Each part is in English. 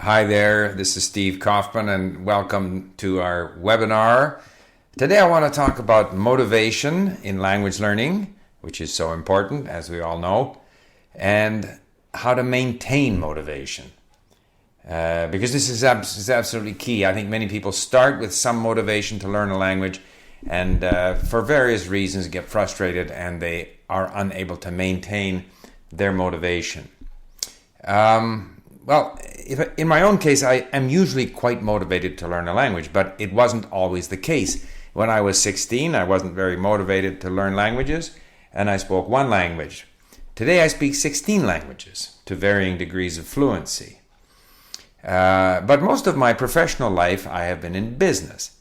Hi there, this is Steve Kaufmann and welcome to our webinar. Today I want to talk about motivation in language learning, which is so important, as we all know, and how to maintain motivation. Because this is absolutely key. I think many people start with some motivation to learn a language and for various reasons get frustrated and they are unable to maintain their motivation. In my own case, I am usually quite motivated to learn a language, but it wasn't always the case. When I was 16, I wasn't very motivated to learn languages, and I spoke one language. Today, I speak 16 languages to varying degrees of fluency. But most of my professional life, I have been in business,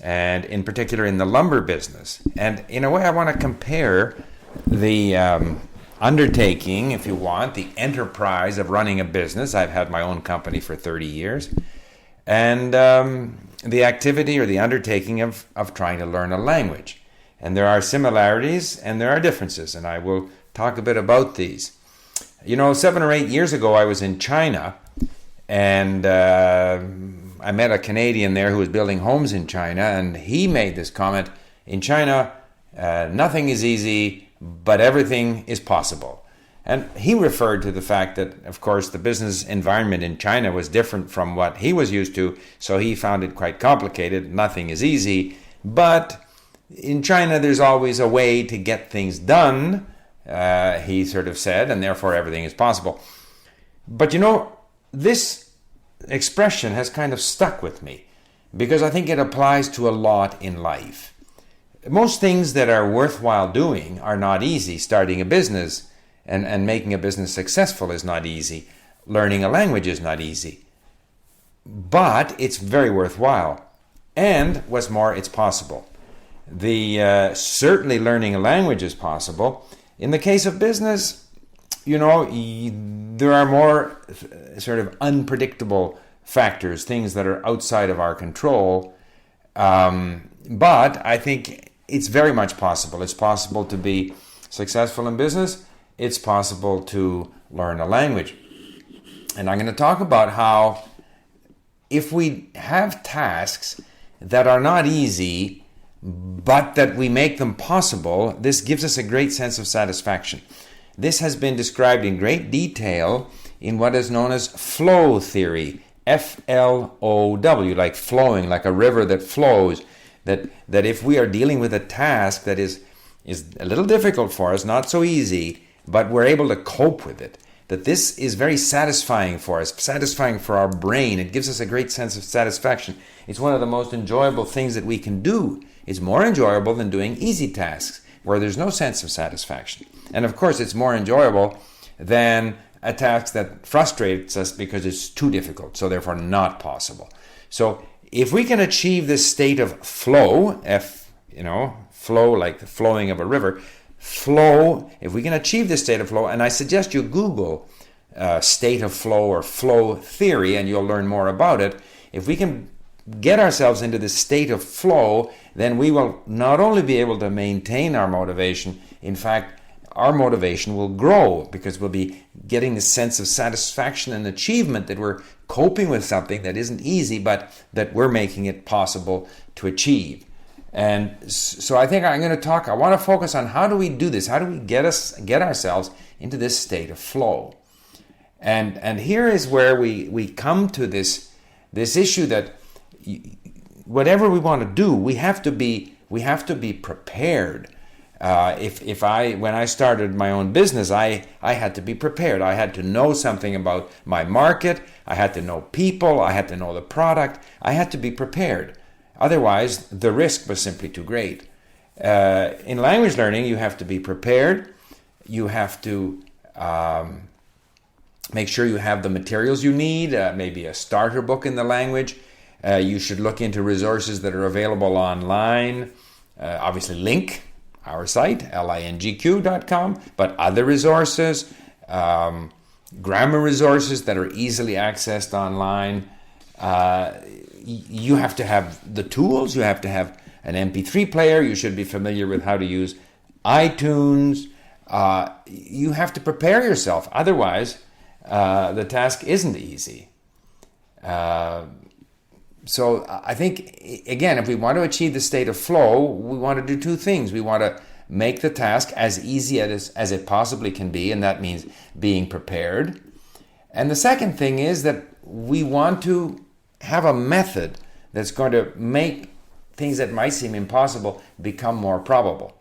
and in particular in the lumber business. And in a way, I want to compare the undertaking, if you want, the enterprise of running a business. I've had my own company for 30 years. And the activity or the undertaking of trying to learn a language. And there are similarities and there are differences. And I will talk a bit about these. 7 or 8 years ago, I was in China. And I met a Canadian there who was building homes in China. And he made this comment, in China, nothing is easy, but everything is possible. And he referred to the fact that, of course, the business environment in China was different from what he was used to, so he found it quite complicated. Nothing is easy, but in China there's always a way to get things done, he sort of said, and therefore everything is possible. But this expression has kind of stuck with me, because I think it applies to a lot in life. Most things that are worthwhile doing are not easy. Starting a business and making a business successful is not easy. Learning a language is not easy. But it's very worthwhile. And what's more, it's possible. Certainly learning a language is possible. In the case of business, there are more sort of unpredictable factors, things that are outside of our control. But I think it's very much possible. It's possible to be successful in business. It's possible to learn a language. And I'm going to talk about how if we have tasks that are not easy, but that we make them possible, this gives us a great sense of satisfaction. This has been described in great detail in what is known as flow theory. F-L-O-W, like flowing, like a river that flows. That if we are dealing with a task that is a little difficult for us, not so easy, but we're able to cope with it, that this is very satisfying for us, satisfying for our brain. It gives us a great sense of satisfaction. It's one of the most enjoyable things that we can do. It's more enjoyable than doing easy tasks where there's no sense of satisfaction. And of course, it's more enjoyable than a task that frustrates us because it's too difficult, so therefore not possible. So if we can achieve this state of flow, flow like the flowing of a river, flow, if we can achieve this state of flow, and I suggest you Google state of flow or flow theory and you'll learn more about it. If we can get ourselves into this state of flow, then we will not only be able to maintain our motivation, in fact, our motivation will grow because we'll be getting the sense of satisfaction and achievement that we're coping with something that isn't easy, but that we're making it possible to achieve. And so I think I want to focus on how do we do this? How do we get ourselves into this state of flow? And here is where we come to this issue that whatever we want to do, we have to be prepared. When I started my own business, I had to be prepared. I had to know something about my market. I had to know people. I had to know the product. I had to be prepared. Otherwise, the risk was simply too great. In language learning, you have to be prepared. You have to make sure you have the materials you need, maybe a starter book in the language. You should look into resources that are available online. Obviously, LingQ, our site, LingQ.com, but other resources, grammar resources that are easily accessed online. You have to have the tools. You have to have an MP3 player. You should be familiar with how to use iTunes. You have to prepare yourself. Otherwise, the task isn't easy. So I think, again, if we want to achieve the state of flow, we want to do two things. We want to make the task as easy as it possibly can be, and that means being prepared. And the second thing is that we want to have a method that's going to make things that might seem impossible become more probable.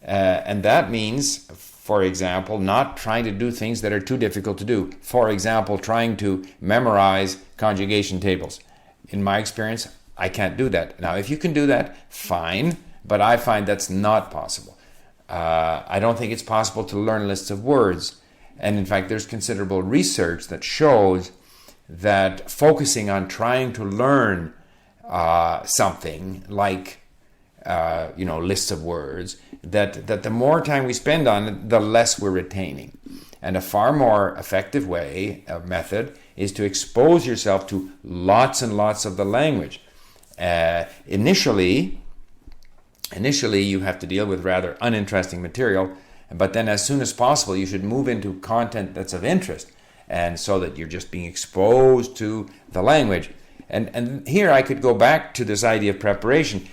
And that means, for example, not trying to do things that are too difficult to do. For example, trying to memorize conjugation tables. In my experience, I can't do that. Now, if you can do that, fine, but I find that's not possible. I don't think it's possible to learn lists of words. And in fact, there's considerable research that shows that focusing on trying to learn something like, lists of words, that the more time we spend on it, the less we're retaining. And a far more effective way, method, is to expose yourself to lots and lots of the language. Initially, you have to deal with rather uninteresting material, but then as soon as possible, you should move into content that's of interest, and so that you're just being exposed to the language. And here I could go back to this idea of preparation.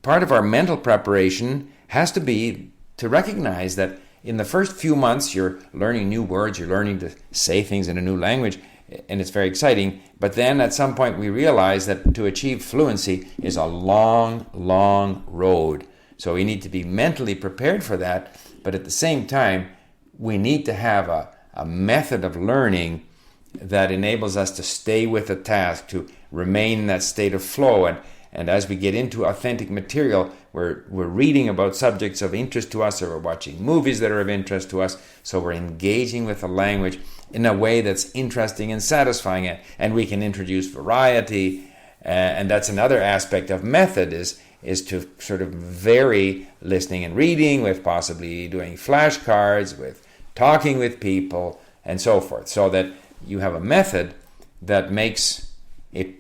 Part of our mental preparation has to be to recognize that in the first few months, you're learning new words, you're learning to say things in a new language, and it's very exciting. But then at some point we realize that to achieve fluency is a long, long road. So we need to be mentally prepared for that. But at the same time, we need to have a method of learning that enables us to stay with the task, to remain in that state of flow. And as we get into authentic material, we're reading about subjects of interest to us, or we're watching movies that are of interest to us. So we're engaging with the language in a way that's interesting and satisfying. And we can introduce variety. And that's another aspect of method, is to sort of vary listening and reading with possibly doing flashcards, with talking with people, and so forth. So that you have a method that makes it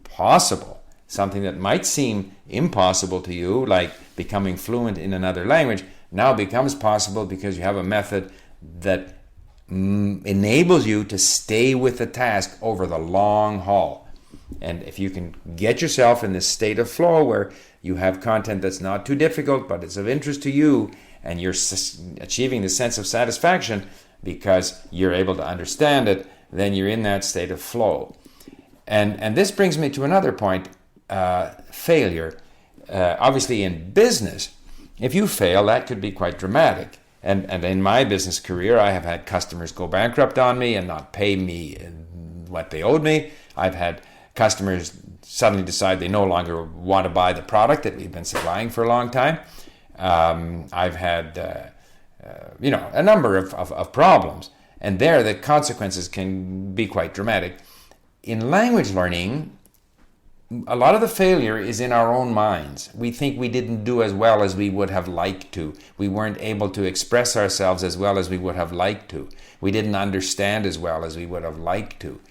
possible. Something that might seem impossible to you, like becoming fluent in another language, now becomes possible because you have a method that enables you to stay with the task over the long haul. And if you can get yourself in this state of flow where you have content that's not too difficult, but it's of interest to you, and you're achieving the sense of satisfaction because you're able to understand it, then you're in that state of flow. And this brings me to another point. Failure. Obviously in business, if you fail, that could be quite dramatic. And in my business career, I have had customers go bankrupt on me and not pay me what they owed me. I've had customers suddenly decide they no longer want to buy the product that we've been supplying for a long time. I've had a number of problems. And there the consequences can be quite dramatic. In language learning, a lot of the failure is in our own minds. We think we didn't do as well as we would have liked to. We weren't able to express ourselves as well as we would have liked to. We didn't understand as well as we would have liked to.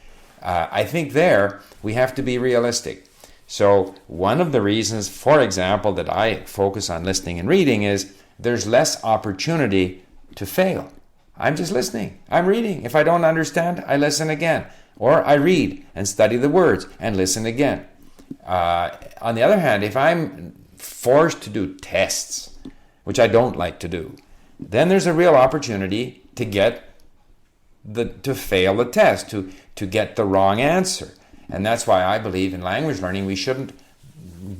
I think there we have to be realistic. So one of the reasons, for example, that I focus on listening and reading is there's less opportunity to fail. I'm just listening. I'm reading. If I don't understand, I listen again. Or I read and study the words and listen again. On the other hand, if I'm forced to do tests, which I don't like to do, then there's a real opportunity to fail the test, to get the wrong answer. And that's why I believe in language learning we shouldn't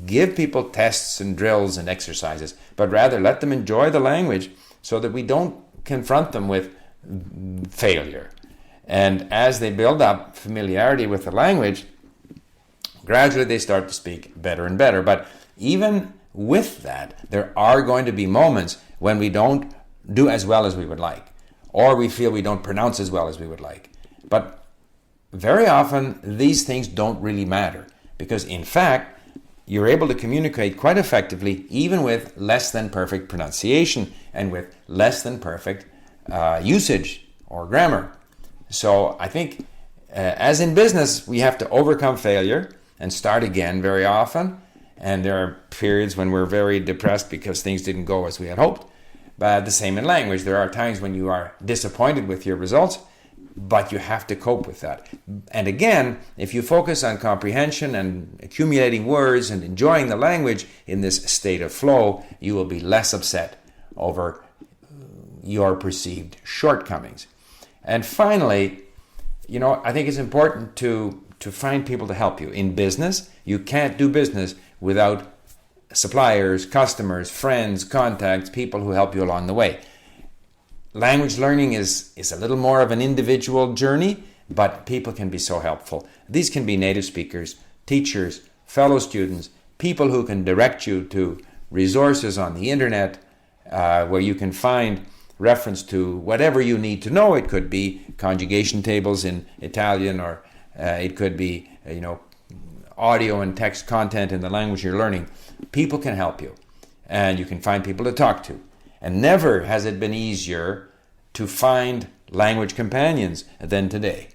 give people tests and drills and exercises, but rather let them enjoy the language so that we don't confront them with failure. And as they build up familiarity with the language, gradually they start to speak better and better. But even with that, there are going to be moments when we don't do as well as we would like, or we feel we don't pronounce as well as we would like. But very often these things don't really matter, because in fact you're able to communicate quite effectively even with less than perfect pronunciation and with less than perfect usage or grammar. So I think as in business, we have to overcome failure and start again very often. And there are periods when we're very depressed because things didn't go as we had hoped. But the same in language. There are times when you are disappointed with your results. but you have to cope with that. And again, if you focus on comprehension and accumulating words and enjoying the language in this state of flow, you will be less upset over your perceived shortcomings. And finally, I think it's important to find people to help you. In business, you can't do business without suppliers, customers, friends, contacts, people who help you along the way. Language learning is a little more of an individual journey, but people can be so helpful. These can be native speakers, teachers, fellow students, people who can direct you to resources on the internet where you can find reference to whatever you need to know. It could be conjugation tables in Italian, or it could be audio and text content in the language you're learning. People can help you, and you can find people to talk to. And never has it been easier to find language companions than today.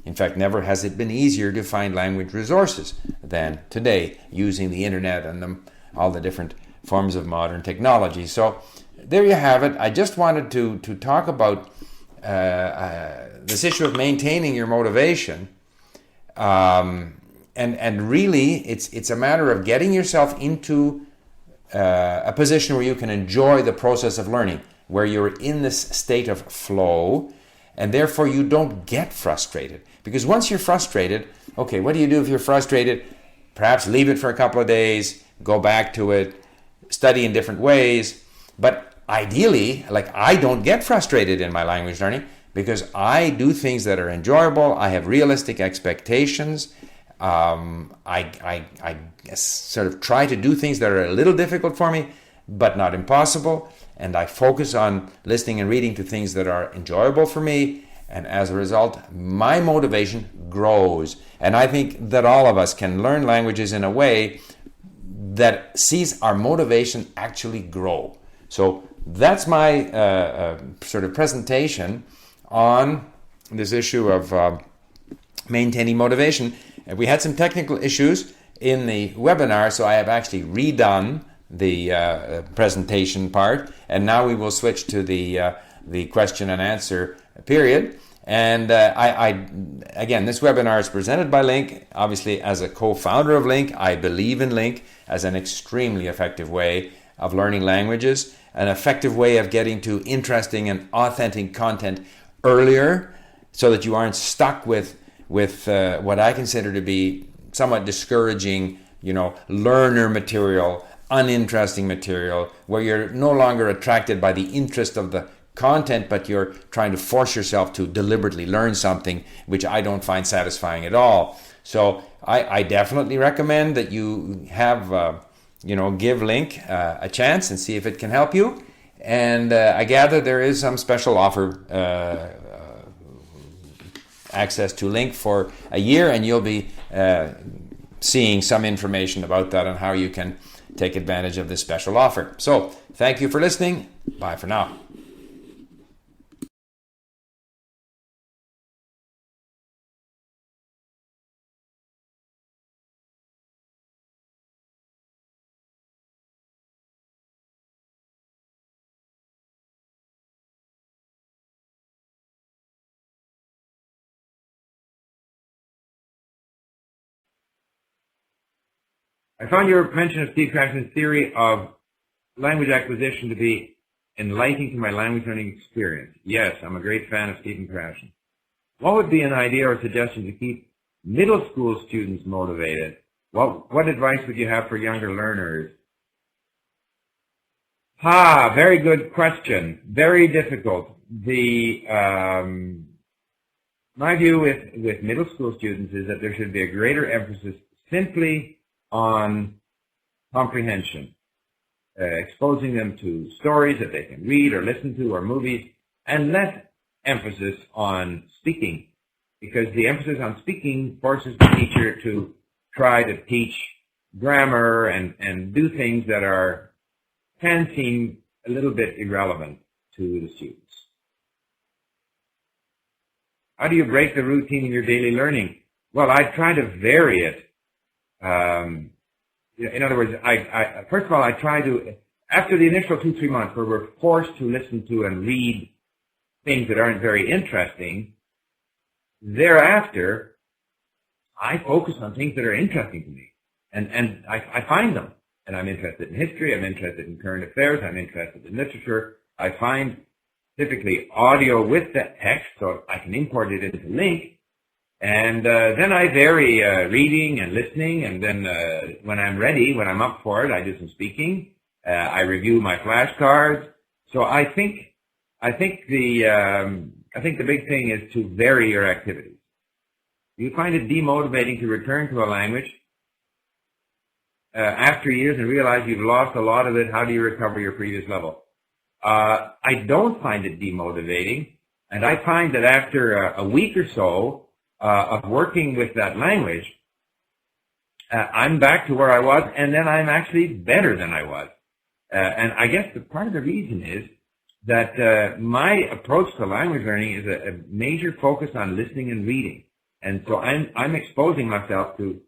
In fact, never has it been easier to find language resources than today, using the internet and all the different forms of modern technology. So there you have it. I just wanted to talk about this issue of maintaining your motivation. And really, it's a matter of getting yourself into a position where you can enjoy the process of learning, where you're in this state of flow, and therefore you don't get frustrated. Because once you're frustrated, okay, what do you do if you're frustrated? Perhaps leave it for a couple of days, go back to it, study in different ways. But ideally, I don't get frustrated in my language learning because I do things that are enjoyable. I have realistic expectations. I sort of try to do things that are a little difficult for me, but not impossible. And I focus on listening and reading to things that are enjoyable for me. And as a result, my motivation grows. And I think that all of us can learn languages in a way that sees our motivation actually grow. So that's my sort of presentation on this issue of maintaining motivation. And we had some technical issues in the webinar, so I have actually redone the presentation part, and now we will switch to the question and answer period. And again, this webinar is presented by LingQ. Obviously, as a co-founder of LingQ, I believe in LingQ as an extremely effective way of learning languages, an effective way of getting to interesting and authentic content earlier, so that you aren't stuck with what I consider to be somewhat discouraging, learner material, uninteresting material, where you're no longer attracted by the interest of the content, but you're trying to force yourself to deliberately learn something, which I don't find satisfying at all. So I definitely recommend that you have, give LingQ a chance and see if it can help you. And I gather there is some special offer, access to LingQ for a year, and you'll be seeing some information about that and how you can take advantage of this special offer. So thank you for listening. Bye for now. I found your mention of Steve Krashen's theory of language acquisition to be enlightening to my language learning experience. Yes, I'm a great fan of Stephen Krashen. What would be an idea or suggestion to keep middle school students motivated? What advice would you have for younger learners? Very good question. Very difficult. My view with middle school students is that there should be a greater emphasis simply on comprehension, exposing them to stories that they can read or listen to or movies, and less emphasis on speaking, because the emphasis on speaking forces the teacher to try to teach grammar and do things that can seem a little bit irrelevant to the students. How do you break the routine in your daily learning? Well, I try to vary it. In other words, first of all, I try to, after the initial 2-3 months where we're forced to listen to and read things that aren't very interesting, thereafter, I focus on things that are interesting to me, and I find them. And I'm interested in history, I'm interested in current affairs, I'm interested in literature. I find typically audio with the text, so I can import it into LingQ. And then I vary reading and listening, and then when I'm ready, when I'm up for it, I do some speaking. I review my flashcards. So I think the big thing is to vary your activities. You find it demotivating to return to a language after years and realize you've lost a lot of it. How do you recover your previous level? I don't find it demotivating, and I find that after a week or so of working with that language, I'm back to where I was, and then I'm actually better than I was. And I guess part of the reason is that my approach to language learning is a major focus on listening and reading. And so I'm exposing myself to,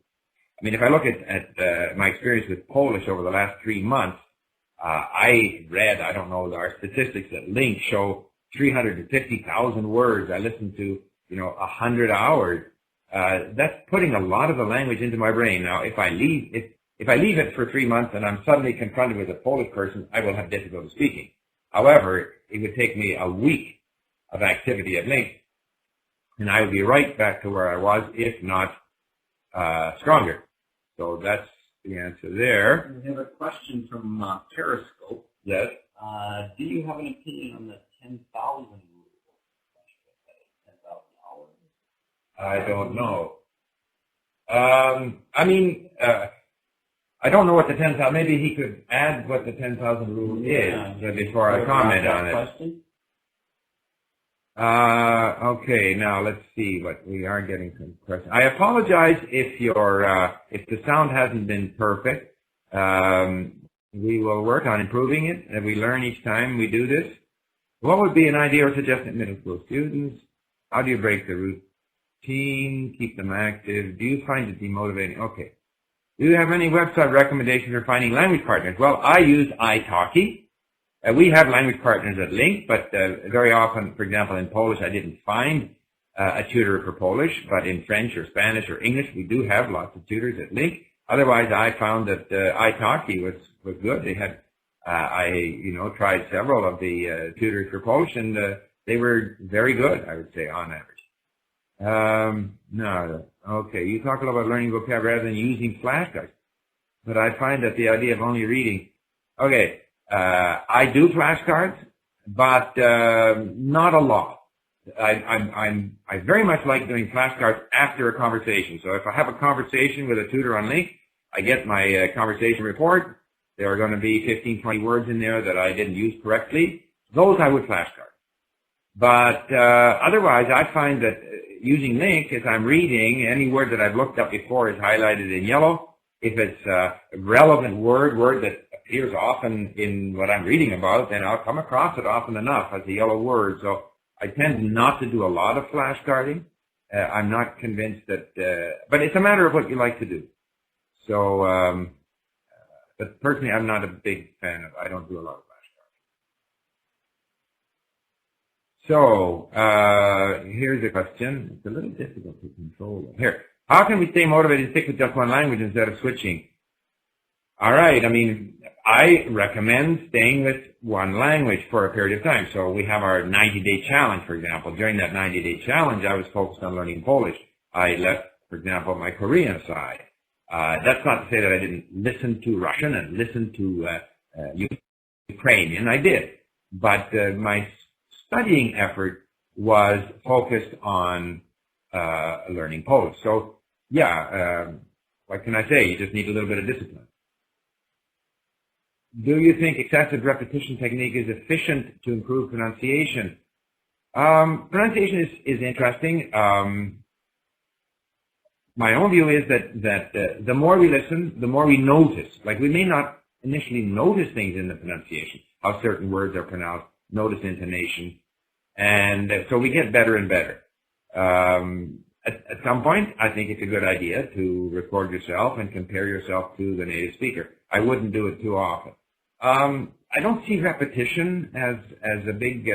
I mean, if I look at my experience with Polish over the last 3 months, I read, I don't know, our statistics at LingQ show 350,000 words. I listened to, 100 hours. That's putting a lot of the language into my brain. Now, if I leave it for 3 months and I'm suddenly confronted with a Polish person, I will have difficulty speaking. However, it would take me a week of activity at LingQ, and I would be right back to where I was, if not stronger. So that's the answer there. We have a question from Periscope. Yes. Do you have an opinion on the 10,000 rule? 10,000 hours? I don't know. I don't know what the 10,000, maybe he could add what the 10,000 rule is before I comment on it. Question? Okay, now let's see what we are getting some questions. I apologize if if the sound hasn't been perfect. We will work on improving it, and we learn each time we do this. What would be an idea or suggestion to middle school students? How do you break the routine, keep them active? Do you find it demotivating? Okay. Do you have any website recommendations for finding language partners? Well, I use italki. We have language partners at LingQ, but very often, for example, in Polish, I didn't find a tutor for Polish, but in French or Spanish or English, we do have lots of tutors at LingQ. Otherwise, I found that italki was good. They had, tried several of the tutors for Polish, and they were very good, I would say, on average. No, okay. You talk a lot about learning vocabulary rather than using flashcards, but I find that the idea of only reading. Okay, I do flashcards, but not a lot. I very much like doing flashcards after a conversation. So if I have a conversation with a tutor on LingQ, I get my conversation report. There are going to be 15, 20 words in there that I didn't use correctly. Those I would flashcard. But otherwise, I find that using LingQ, as I'm reading, any word that I've looked up before is highlighted in yellow. If it's a relevant word that appears often in what I'm reading about, then I'll come across it often enough as a yellow word. So I tend not to do a lot of flashcarding. I'm not convinced that, but it's a matter of what you like to do. So, but personally, I'm not a big fan of, I don't do a lot of flashcards. So, here's a question. It's a little difficult to control. Here. How can we stay motivated to stick with just one language instead of switching? All right. I mean, I recommend staying with one language for a period of time. So we have our 90-day challenge, for example. During that 90-day challenge, I was focused on learning Polish. I left, for example, my Korean aside. That's not to say that I didn't listen to Russian and listen to Ukrainian. I did. But my studying effort was focused on learning Polish. So, yeah, what can I say? You just need a little bit of discipline. Do you think excessive repetition technique is efficient to improve pronunciation? Pronunciation is interesting. My own view is that the more we listen, the more we notice. Like, we may not initially notice things in the pronunciation, how certain words are pronounced, notice intonation, and so we get better and better. At some point, I think it's a good idea to record yourself and compare yourself to the native speaker. I wouldn't do it too often. I don't see repetition as a big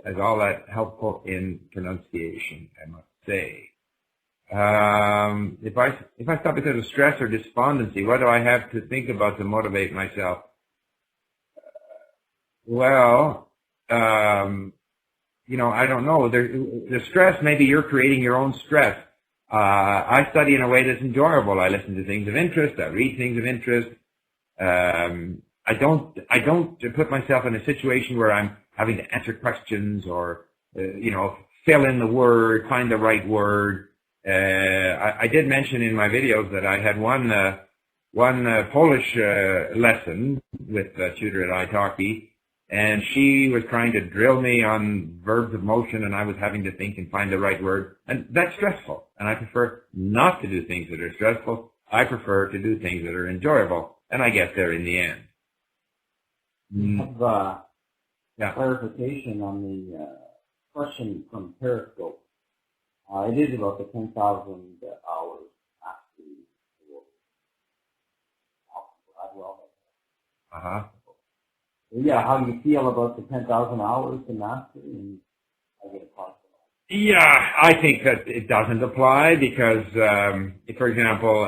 as all that helpful in pronunciation, I must say. If I stop because of stress or despondency, what do I have to think about to motivate myself? Well, I don't know. The stress, maybe you're creating your own stress. I study in a way that's enjoyable. I listen to things of interest. I read things of interest. I don't put myself in a situation where I'm having to answer questions or, fill in the word, find the right word. I did mention in my videos that I had one Polish lesson with a tutor at italki, and she was trying to drill me on verbs of motion, and I was having to think and find the right word, and that's stressful. And I prefer not to do things that are stressful. I prefer to do things that are enjoyable, and I get there in the end. Have clarification on the question from Periscope. It is about the 10,000 hours after the work. Yeah, how do you feel about the 10,000 hours to mastery? And I get a possible. Yeah, I think that it doesn't apply because, for example,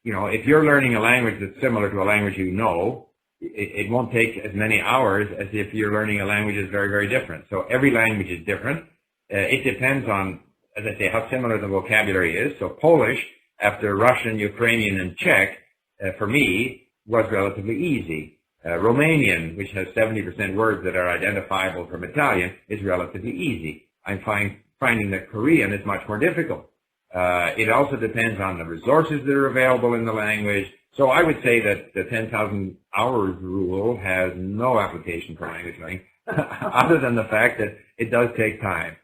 if you're learning a language that's similar to a language you know, it won't take as many hours as if you're learning a language that's very, very different. So every language is different. It depends on, as I say, how similar the vocabulary is. So Polish, after Russian, Ukrainian, and Czech, for me, was relatively easy. Romanian, which has 70% words that are identifiable from Italian, is relatively easy. I'm finding that Korean is much more difficult. It also depends on the resources that are available in the language. So I would say that the 10,000 hours rule has no application for language learning, other than the fact that it does take time.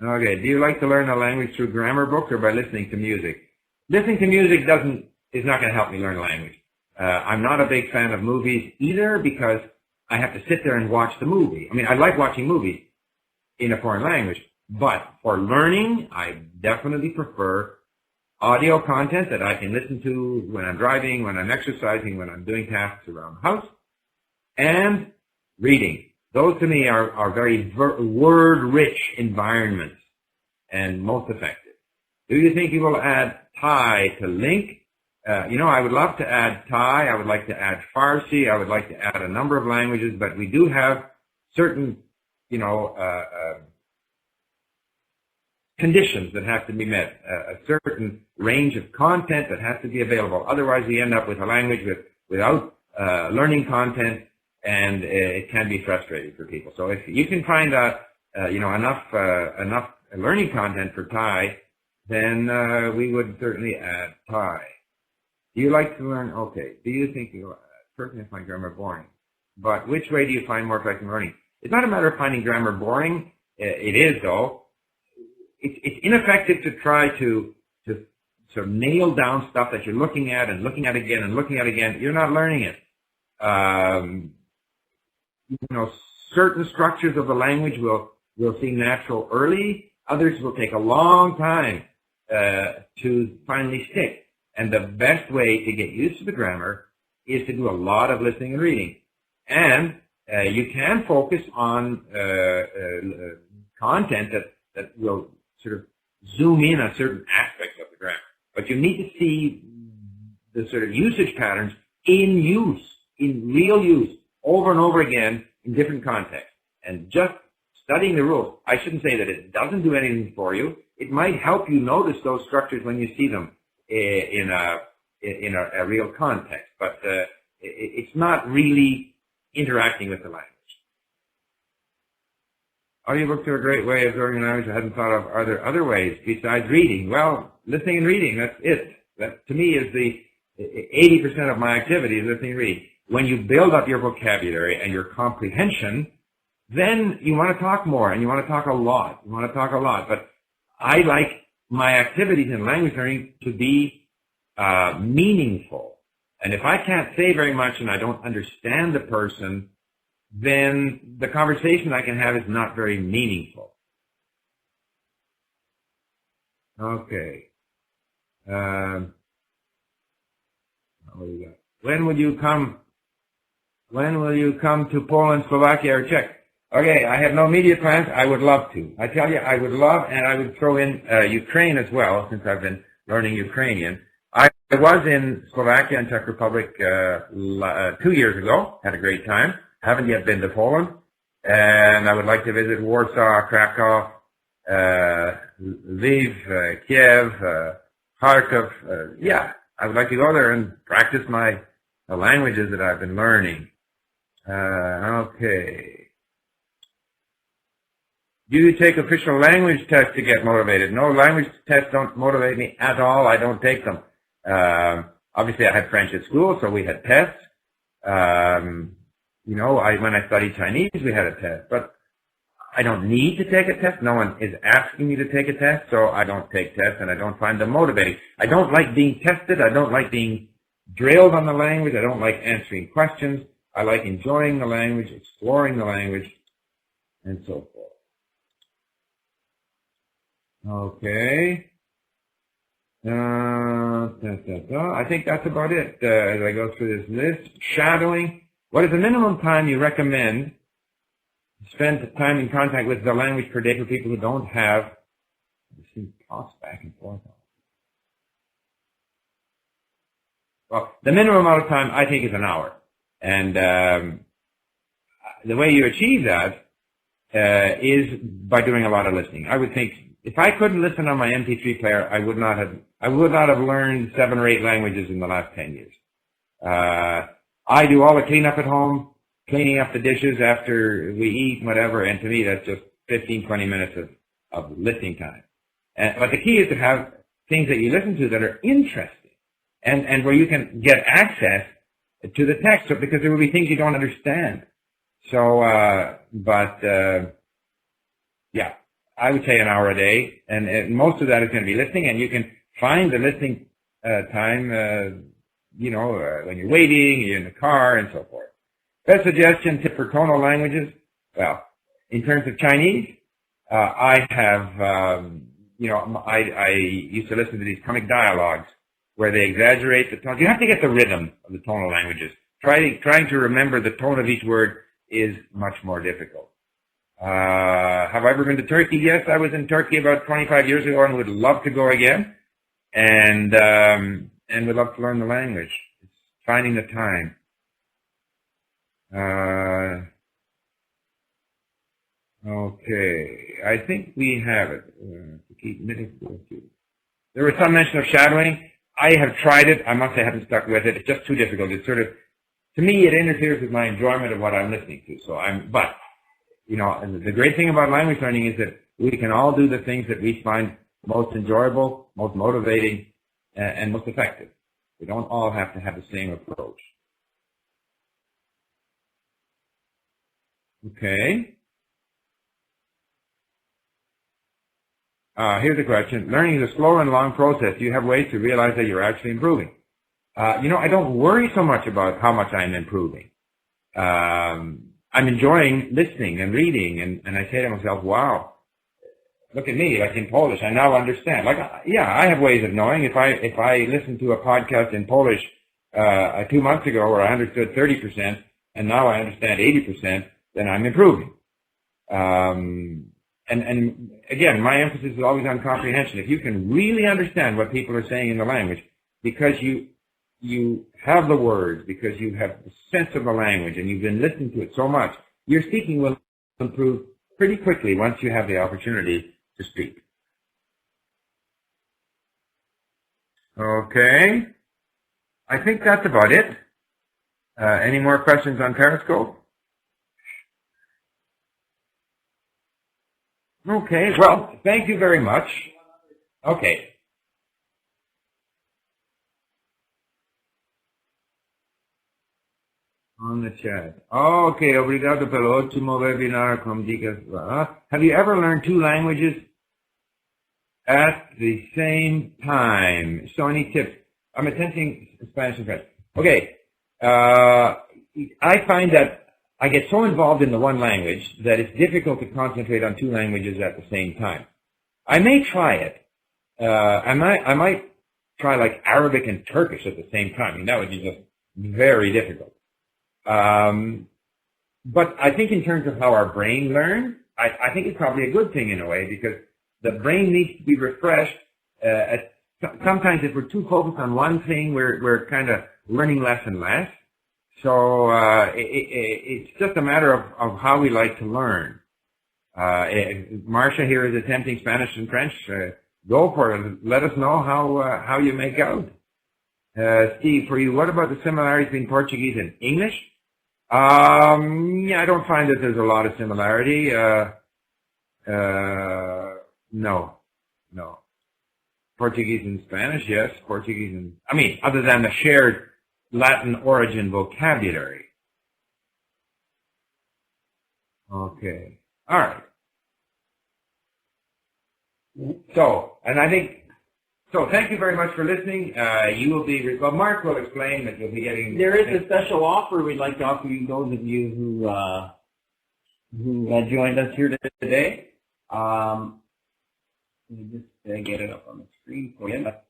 Okay, do you like to learn a language through grammar books or by listening to music? Listening to music is not going to help me learn a language. I'm not a big fan of movies either because I have to sit there and watch the movie. I mean, I like watching movies in a foreign language, but for learning, I definitely prefer audio content that I can listen to when I'm driving, when I'm exercising, when I'm doing tasks around the house, and reading. Those to me are very word-rich environments and most effective. Do you think you will add Thai to LingQ? I would love to add Thai. I would like to add Farsi. I would like to add a number of languages, but we do have certain, conditions that have to be met, a certain range of content that has to be available. Otherwise, we end up with a language without learning content, and it can be frustrating for people. So if you can find enough learning content for Thai, then we would certainly add Thai. Do you like to learn? Okay. Do you think you personally find grammar boring? But which way do you find more effective learning? It's not a matter of finding grammar boring. It is though. It's ineffective to try to sort of nail down stuff that you're looking at and looking at again and looking at again. You're not learning it. Certain structures of the language will seem natural early. Others will take a long time to finally stick. And the best way to get used to the grammar is to do a lot of listening and reading. And you can focus on content that will sort of zoom in on certain aspects of the grammar. But you need to see the sort of usage patterns in real use, over and over again in different contexts. And just studying the rules, I shouldn't say that it doesn't do anything for you. It might help you notice those structures when you see them in a real context. But it's not really interacting with the language. Audiobooks are a great way of learning a language I hadn't thought of. Are there other ways besides reading? Well, listening and reading, that's it. That, to me, is the 80% of my activity is listening and reading. When you build up your vocabulary and your comprehension, then you want to talk more and you want to talk a lot. But I like my activities in language learning to be meaningful. And if I can't say very much and I don't understand the person, then the conversation I can have is not very meaningful. Okay. What do we got? When would you come When will you come to Poland, Slovakia, or Czech? Okay, I have no immediate plans. I would love to. I tell you, I would love, and I would throw in Ukraine as well, since I've been learning Ukrainian. I was in Slovakia and Czech Republic 2 years ago. Had a great time. Haven't yet been to Poland. And I would like to visit Warsaw, Krakow, Lviv, Kiev, Kharkov. Yeah, I would like to go there and practice the languages that I've been learning. Okay. Do you take official language tests to get motivated? No, language tests don't motivate me at all. I don't take them. Obviously, I had French at school, so we had tests. You know, when I studied Chinese, we had a test. But I don't need to take a test. No one is asking me to take a test, so I don't take tests, and I don't find them motivating. I don't like being tested. I don't like being drilled on the language. I don't like answering questions. I like enjoying the language, exploring the language, and so forth. Okay. I think that's about it as I go through this list. Shadowing. What is the minimum time you recommend to spend time in contact with the language per day for people who don't have toss back and forth? Well, the minimum amount of time I think is an hour. And the way you achieve that is by doing a lot of listening. I would think if I couldn't listen on my MP3 player, I would not have learned 7 or 8 languages in the last 10 years. I do all the cleanup at home, cleaning up the dishes after we eat, whatever, and to me that's just 15, 20 minutes of listening time. But the key is to have things that you listen to that are interesting and where you can get access to the text, because there will be things you don't understand. So, yeah. I would say an hour a day, and most of that is going to be listening, and you can find the listening time, when you're waiting, you're in the car, and so forth. Best suggestion tip for tonal languages? Well, in terms of Chinese, I have, I used to listen to these comic dialogues where they exaggerate the tone. You have to get the rhythm of the tonal languages. Trying to remember the tone of each word is much more difficult. Have I ever been to Turkey? Yes, I was in Turkey about 25 years ago and would love to go again. And would love to learn the language. It's finding the time. Okay. I think we have it. To keep middle school students. There was some mention of shadowing. I have tried it. I must say I haven't stuck with it. It's just too difficult. It's sort of, to me, it interferes with my enjoyment of what I'm listening to. So but the great thing about language learning is that we can all do the things that we find most enjoyable, most motivating, and most effective. We don't all have to have the same approach. Okay. Here's a question. Learning is a slow and long process. Do you have ways to realize that you're actually improving? I don't worry so much about how much I'm improving. I'm enjoying listening and reading, and I say to myself, wow, look at me, like in Polish, I now understand. I have ways of knowing. If I listen to a podcast in Polish 2 months ago where I understood 30%, and now I understand 80%, then I'm improving. And again, my emphasis is always on comprehension. If you can really understand what people are saying in the language, because you have the words, because you have the sense of the language, and you've been listening to it so much, your speaking will improve pretty quickly once you have the opportunity to speak. Okay. I think that's about it. Any more questions on Periscope? Okay, well, thank you very much. Okay. On the chat. Okay, obrigado pelo ótimo webinar, como dicas. Have you ever learned 2 languages at the same time? So any tips? I'm attempting Spanish and French. Okay. I find that I get so involved in the one language that it's difficult to concentrate on 2 languages at the same time. I may try it. I might try like Arabic and Turkish at the same time. And that would be just very difficult. But I think in terms of how our brain learns, I think it's probably a good thing in a way, because the brain needs to be refreshed. Sometimes if we're too focused on one thing, we're kind of learning less and less. So it's just a matter of how we like to learn. Marcia here is attempting Spanish and French. Go for it. Let us know how you make out. Steve, for you, what about the similarities between Portuguese and English? Yeah, I don't find that there's a lot of similarity. No. Portuguese and Spanish, yes. Portuguese and, other than the shared Latin origin vocabulary. Okay. All right. So thank you very much for listening. You will be, well, Mark will explain that you'll be getting. There is a special offer we'd like to offer you, those of you who joined us here today. Let me just get it up on the screen for you. But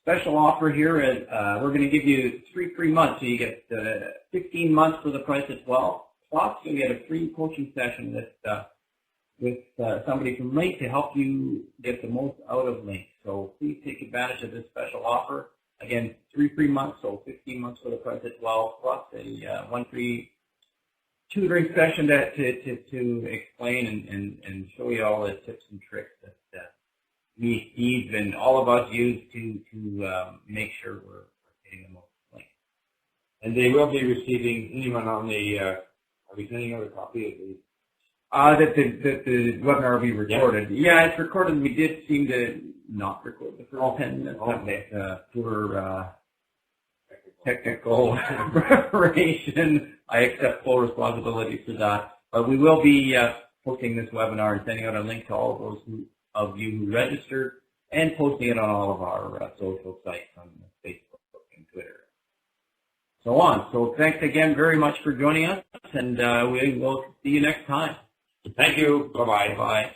special offer here is we're going to give you 3 free months. So you get 15 months for the price of 12. Plus, you get a free coaching session with somebody from LingQ to help you get the most out of LingQ. So please take advantage of this special offer. Again, 3 free months, so 15 months for the price of 12, plus a 1 free tutoring session to explain and show you all the tips and tricks that me, Steve, and all of us use to make sure we're getting the most LingQ. And they will be receiving, anyone on the, are we sending out a copy of the? That the webinar will be recorded. Yeah, it's recorded. We did seem to not record the first 10 minutes. Okay. For technical preparation, I accept full responsibility for that. But we will be posting this webinar and sending out a link to all of those of you who registered, and posting it on all of our social sites on Facebook and Twitter. So on. So thanks again very much for joining us, and we will see you next time. Thank you. Bye-bye. Bye.